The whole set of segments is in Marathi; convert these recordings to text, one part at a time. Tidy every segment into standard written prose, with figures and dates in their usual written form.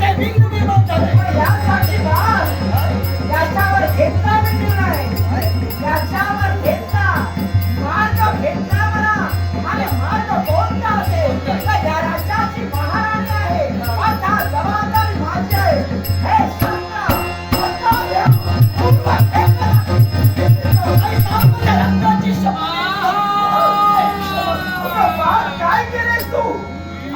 काय बिघडून निर्माण झालंय. यासाठी याच्यावर घेतला मिळणार नाही. याच्यावर घेतला मार्ग भेटला मला आणि मार्ग कोणता असेल तर या राज्याची महाराणी आहे. आता जबाबदारी माझी आहे. हे सांगा रक्ताची शपथ. काय केलेस तू?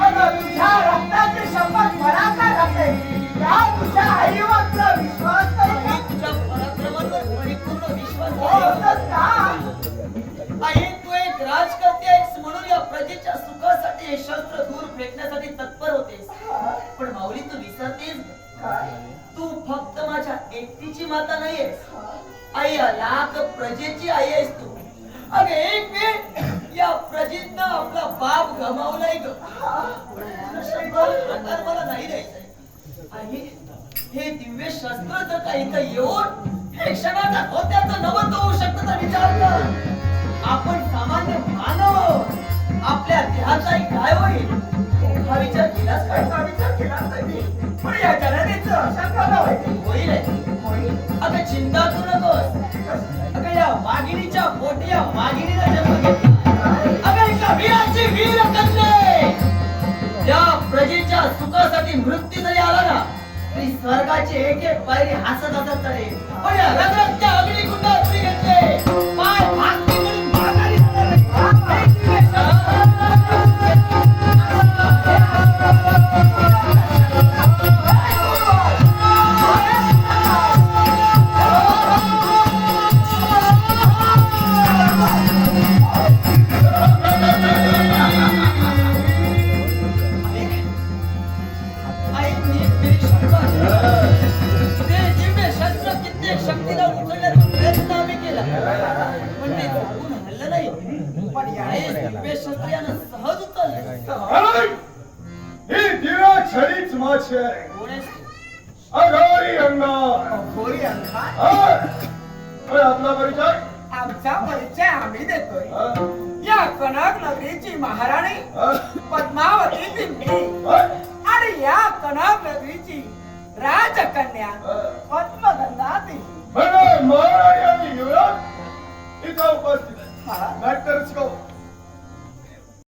अगं तुझ्या रक्ताची शपथ मला का घातली? या तुझ्या आईवर तुला विश्वास नाही. तुझ्या पराक्रमावर परिपूर्ण विश्वास हो आहे. तर का? आई तू एक राजकर्ती आहेस म्हणून या प्रजेच्या सुखासाठी हे शस्त्र दूर फेकण्यासाठी तत्पर होतेस. पण माऊली तू विसरतेस काय? तू फक्त माझ्या एकटीची माता नाहीयेस. आई लाख प्रजेची आई आहेस तू. अगं एक वेळ या प्रजेनं आपला बाप गमावलाय ग. आकार मला नाही द्यायचंय. आई हे दिव्य शस्त्र जर का इथं येऊन हे क्षणाचा होत्याचं नवत होऊ शकतं तर विचार कर. आपण सामान्य मानव आपल्या देहाचाही काय होईल हा विचार केलाच काय? याचा विचार केला नाही. पण या जनतेचं अशा का व्हायचं? होईल अगं चिंता करू नकोस. अगं या वाघिणीच्या पोटी या वाघिणीला जन्म घेतला. अगं एका वीराची वीर कन्ये या प्रजेच्या सुखासाठी मृत्यू जरी आला ना तरी स्वर्गाची एक एक पायरी हसत हसत चढेल. पण या रगरगत्या अग्निकुंडात उडी घेतले पाय भागती म्हणून माघारी जाणार शक्तीला उचलण्याचा प्रयत्न आम्ही केला पण ते जाऊन हल्लं नाही. पण यावेळेस दिव्य शस्त्र यानं सहज उचलले. ही दिव्या छडीच माझी आहे. कोण आहेस तू? अघोरी अंगार. अघोरी अंगार? काय आपला परिचय? आमचा परिचय आम्ही देतोय. हा? या कनक नगरीची महाराणी हा? पद्मावती मी हा? आणि या कनक नगरीची राजकन्या पद्मगंगा देवी. महाराणी आणि युवराज इथं उपस्थित आहे. हा? मॅटर्स को